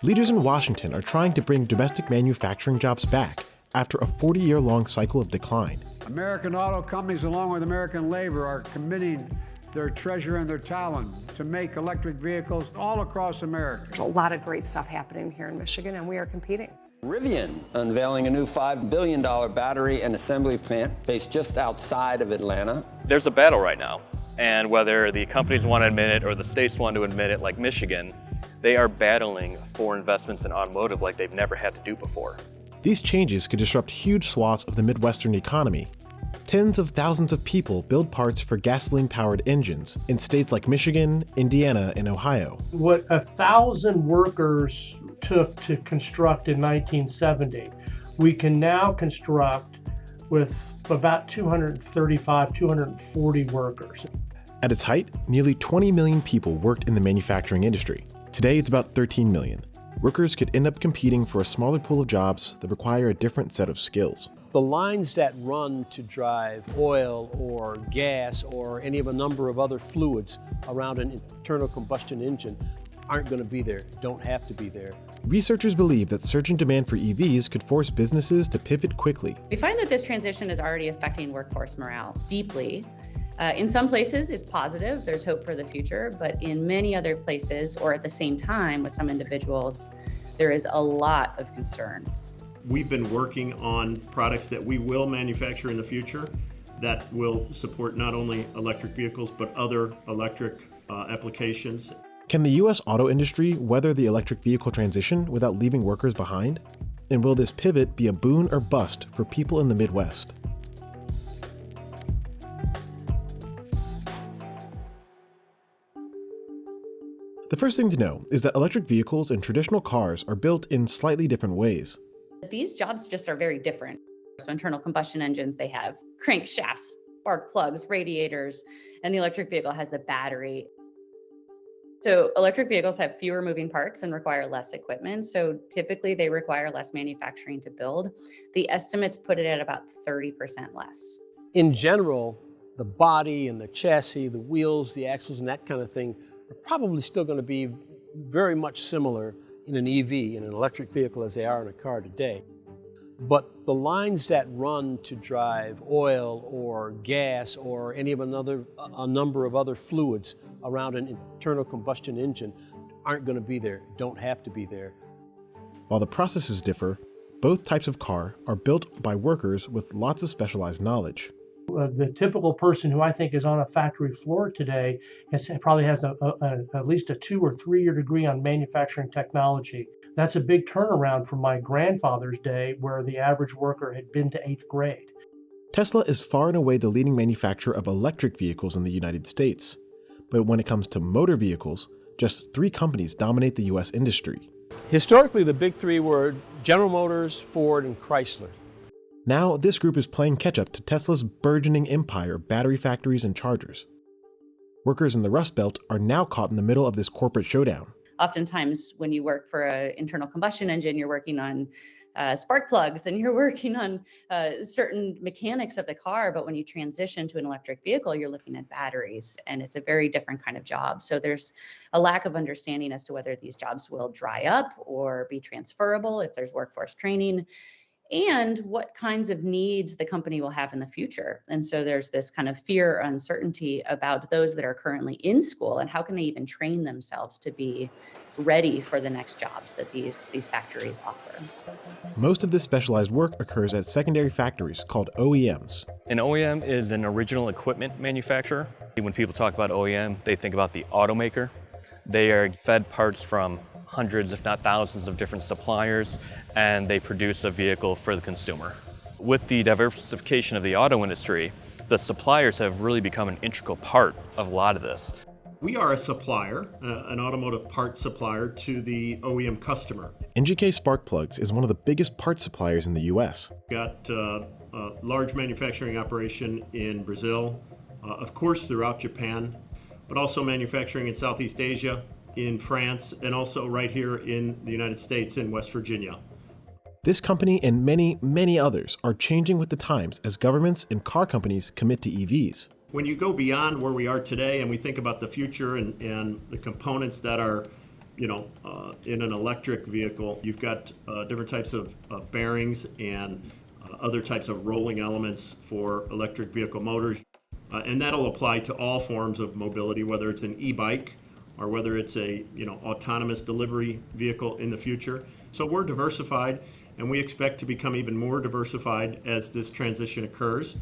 Leaders in Washington are trying to bring domestic manufacturing jobs back after a 40-year-long cycle of decline. American auto companies, along with American labor, are committing their treasure and their talent to make electric vehicles all across America. There's a lot of great stuff happening here in Michigan, and we are competing. Rivian unveiling a new $5 billion battery and assembly plant based just outside of Atlanta. There's a battle right now, and whether the companies want to admit it or the states want to admit it, like Michigan, they are battling for investments in automotive like they've never had to do before. These changes could disrupt huge swaths of the Midwestern economy. Tens of thousands of people build parts for gasoline-powered engines in states like Michigan, Indiana, and Ohio. What 1,000 workers took to construct in 1970, we can now construct with about 235, 240 workers. At its height, nearly 20 million people worked in the manufacturing industry. Today, it's about 13 million. Workers could end up competing for a smaller pool of jobs that require a different set of skills. The lines that run to drive oil or gas or any of a number of other fluids around an internal combustion engine aren't going to be there, don't have to be there. Researchers believe that surging demand for EVs could force businesses to pivot quickly. We find that this transition is already affecting workforce morale deeply. In some places, it's positive, there's hope for the future, but in many other places, or at the same time with some individuals, there is a lot of concern. We've been working on products that we will manufacture in the future that will support not only electric vehicles, but other electric applications. Can the U.S. auto industry weather the electric vehicle transition without leaving workers behind? And will this pivot be a boon or bust for people in the Midwest? The first thing to know is that electric vehicles and traditional cars are built in slightly different ways. These jobs just are very different. So internal combustion engines, they have crankshafts, spark plugs, radiators, and the electric vehicle has the battery. So electric vehicles have fewer moving parts and require less equipment. So typically they require less manufacturing to build. The estimates put it at about 30% less. In general, the body and the chassis, the wheels, the axles, and that kind of thing are probably still going to be very much similar in an EV, in an electric vehicle, as they are in a car today. But the lines that run to drive oil or gas or any of a number of other fluids around an internal combustion engine aren't going to be there, don't have to be there. While the processes differ, both types of car are built by workers with lots of specialized knowledge. The typical person who I think is on a factory floor today probably has at least a 2 or 3 year degree on manufacturing technology. That's a big turnaround from my grandfather's day, where the average worker had been to 8th grade. Tesla is far and away the leading manufacturer of electric vehicles in the United States. But when it comes to motor vehicles, just 3 companies dominate the U.S. industry. Historically, the big 3 were General Motors, Ford, and Chrysler. Now, this group is playing catch-up to Tesla's burgeoning empire of battery factories and chargers. Workers in the Rust Belt are now caught in the middle of this corporate showdown. Oftentimes, when you work for an internal combustion engine, you're working on spark plugs and you're working on certain mechanics of the car. But when you transition to an electric vehicle, you're looking at batteries, and it's a very different kind of job. So there's a lack of understanding as to whether these jobs will dry up or be transferable if there's workforce training, and what kinds of needs the company will have in the future. And so there's this kind of fear or uncertainty about those that are currently in school, and how can they even train themselves to be ready for the next jobs that these factories offer. Most of this specialized work occurs at secondary factories called OEMs. An OEM is an original equipment manufacturer. When people talk about OEM, they think about the automaker. They are fed parts from hundreds, if not thousands, of different suppliers, and they produce a vehicle for the consumer. With the diversification of the auto industry, the suppliers have really become an integral part of a lot of this. We are a supplier, an automotive parts supplier to the OEM customer. NGK Spark Plugs is one of the biggest parts suppliers in the U.S. We've got a large manufacturing operation in Brazil, of course throughout Japan, but also manufacturing in Southeast Asia, in France, and also right here in the United States in West Virginia. This company and many, many others are changing with the times as governments and car companies commit to EVs. When you go beyond where we are today and we think about the future and the components that are in an electric vehicle, you've got different types of bearings and other types of rolling elements for electric vehicle motors. And that'll apply to all forms of mobility, whether it's an e-bike or whether it's a autonomous delivery vehicle in the future. So we're diversified, and we expect to become even more diversified as this transition occurs.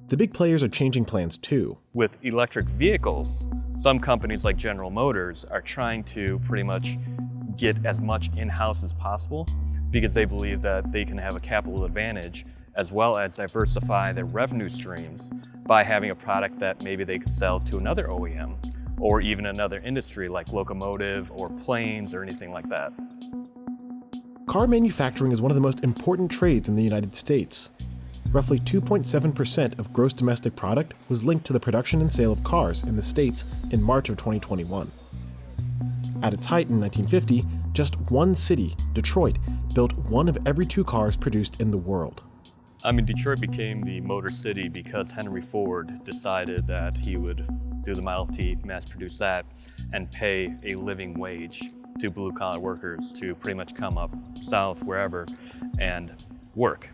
The big players are changing plans too. With electric vehicles, some companies like General Motors are trying to pretty much get as much in-house as possible because they believe that they can have a capital advantage as well as diversify their revenue streams by having a product that maybe they could sell to another OEM or even another industry like locomotive or planes or anything like that. Car manufacturing is one of the most important trades in the United States. Roughly 2.7% of gross domestic product was linked to the production and sale of cars in the States in March of 2021. At its height in 1950, just one city, Detroit, built one of every 2 cars produced in the world. Detroit became the Motor City because Henry Ford decided that he would do the Model T, mass produce that, and pay a living wage to blue-collar workers to pretty much come up south, wherever, and work.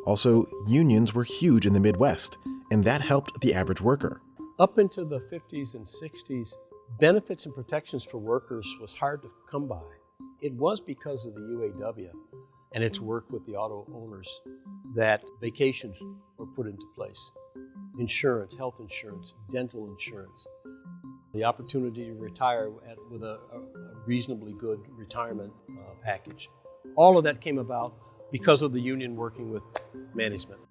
Also, unions were huge in the Midwest, and that helped the average worker. Up into the 50s and 60s, benefits and protections for workers was hard to come by. It was because of the UAW and its work with the auto owners that vacations were put into place. Insurance, health insurance, dental insurance, the opportunity to retire with a reasonably good retirement package. All of that came about because of the union working with management.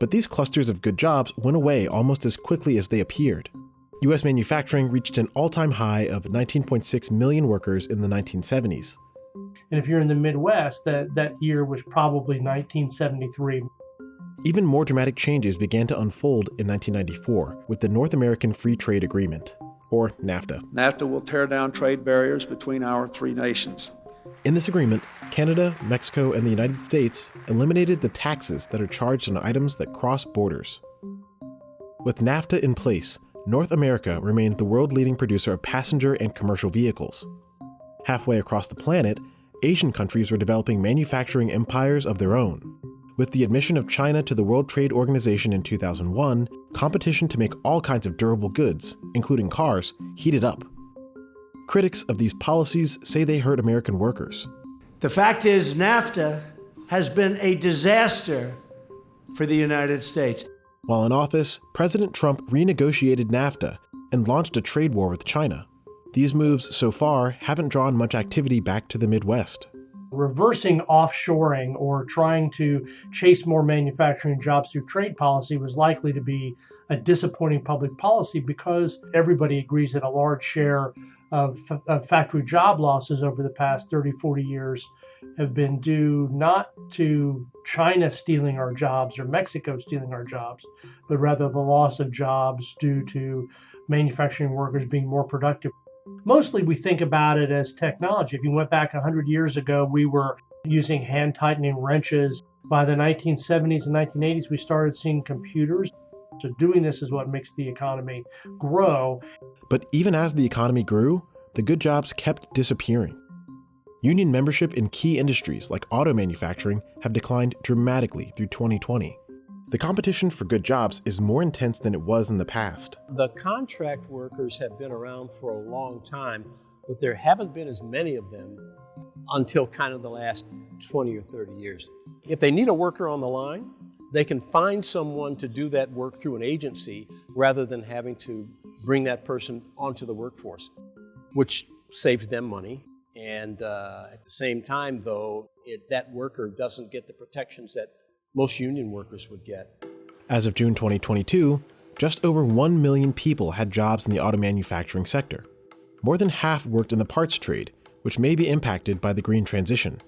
But these clusters of good jobs went away almost as quickly as they appeared. U.S. manufacturing reached an all-time high of 19.6 million workers in the 1970s. And if you're in the Midwest, that year was probably 1973. Even more dramatic changes began to unfold in 1994 with the North American Free Trade Agreement, or NAFTA. NAFTA will tear down trade barriers between our 3 nations. In this agreement, Canada, Mexico, and the United States eliminated the taxes that are charged on items that cross borders. With NAFTA in place, North America remained the world-leading producer of passenger and commercial vehicles. Halfway across the planet, Asian countries were developing manufacturing empires of their own. With the admission of China to the World Trade Organization in 2001, competition to make all kinds of durable goods, including cars, heated up. Critics of these policies say they hurt American workers. The fact is, NAFTA has been a disaster for the United States. While in office, President Trump renegotiated NAFTA and launched a trade war with China. These moves so far haven't drawn much activity back to the Midwest. Reversing offshoring or trying to chase more manufacturing jobs through trade policy was likely to be a disappointing public policy because everybody agrees that a large share of factory job losses over the past 30, 40 years have been due not to China stealing our jobs or Mexico stealing our jobs, but rather the loss of jobs due to manufacturing workers being more productive. Mostly we think about it as technology. If you went back 100 years ago, we were using hand tightening wrenches. By the 1970s and 1980s, we started seeing computers. So doing this is what makes the economy grow. But even as the economy grew, the good jobs kept disappearing. Union membership in key industries like auto manufacturing have declined dramatically through 2020. The competition for good jobs is more intense than it was in the past. The contract workers have been around for a long time, but there haven't been as many of them until kind of the last 20 or 30 years. If they need a worker on the line, they can find someone to do that work through an agency rather than having to bring that person onto the workforce, which saves them money. And at the same time, though, that worker doesn't get the protections that most union workers would get. As of June 2022, just over 1 million people had jobs in the auto manufacturing sector. More than half worked in the parts trade, which may be impacted by the green transition.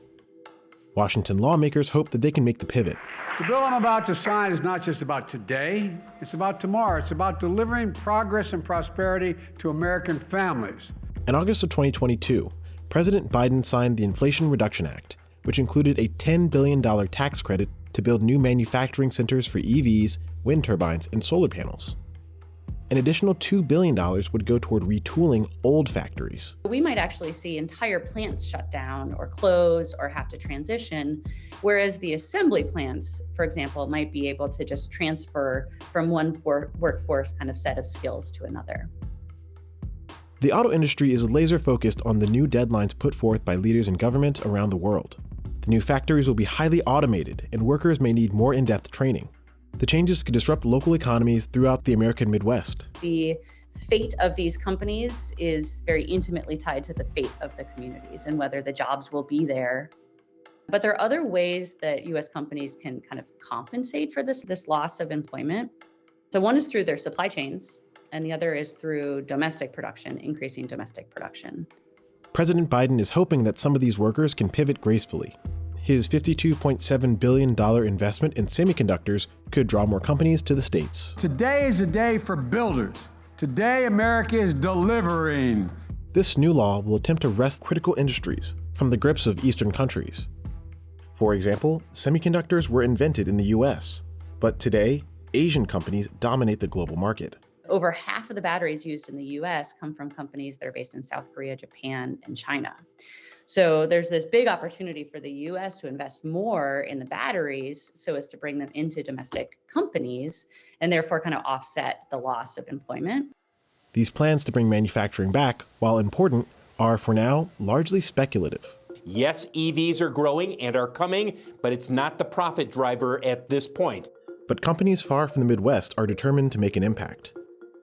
Washington lawmakers hope that they can make the pivot. The bill I'm about to sign is not just about today, it's about tomorrow. It's about delivering progress and prosperity to American families. In August of 2022, President Biden signed the Inflation Reduction Act, which included a $10 billion tax credit to build new manufacturing centers for EVs, wind turbines, and solar panels. An additional $2 billion would go toward retooling old factories. We might actually see entire plants shut down or close or have to transition, whereas the assembly plants, for example, might be able to just transfer from one workforce kind of set of skills to another. The auto industry is laser focused on the new deadlines put forth by leaders in government around the world. The new factories will be highly automated, and workers may need more in-depth training. The changes could disrupt local economies throughout the American Midwest. The fate of these companies is very intimately tied to the fate of the communities and whether the jobs will be there. But there are other ways that U.S. companies can kind of compensate for this loss of employment. So one is through their supply chains, and the other is through domestic production, increasing domestic production. President Biden is hoping that some of these workers can pivot gracefully. His $52.7 billion investment in semiconductors could draw more companies to the states. Today is a day for builders. Today, America is delivering. This new law will attempt to wrest critical industries from the grips of Eastern countries. For example, semiconductors were invented in the US, but today, Asian companies dominate the global market. Over half of the batteries used in the US come from companies that are based in South Korea, Japan, and China. So there's this big opportunity for the US to invest more in the batteries so as to bring them into domestic companies and therefore kind of offset the loss of employment. These plans to bring manufacturing back, while important, are for now largely speculative. Yes, EVs are growing and are coming, but it's not the profit driver at this point. But companies far from the Midwest are determined to make an impact.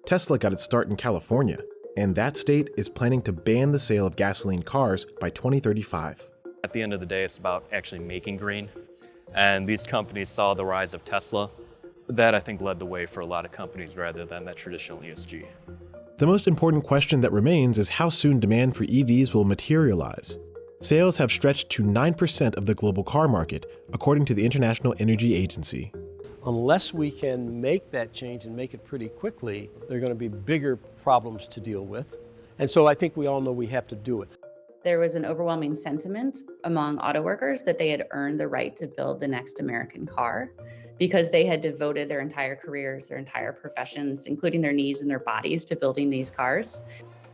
Tesla got its start in California, and that state is planning to ban the sale of gasoline cars by 2035. At the end of the day, it's about actually making green. And these companies saw the rise of Tesla. That, I think, led the way for a lot of companies rather than that traditional ESG. The most important question that remains is how soon demand for EVs will materialize. Sales have stretched to 9% of the global car market, according to the International Energy Agency. Unless we can make that change and make it pretty quickly, there are going to be bigger problems to deal with. And so I think we all know we have to do it. There was an overwhelming sentiment among auto workers that they had earned the right to build the next American car because they had devoted their entire careers, their entire professions, including their knees and their bodies, to building these cars.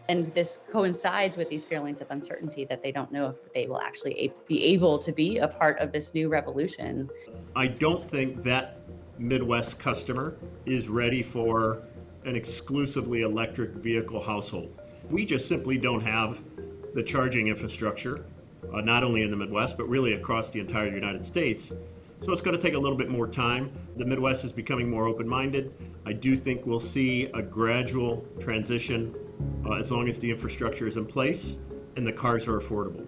And this coincides with these feelings of uncertainty that they don't know if they will actually be able to be a part of this new revolution. I don't think that Midwest customer is ready for an exclusively electric vehicle household. We just simply don't have the charging infrastructure, not only in the Midwest, but really across the entire United States. So it's going to take a little bit more time. The Midwest is becoming more open-minded. I do think we'll see a gradual transition as long as the infrastructure is in place and the cars are affordable.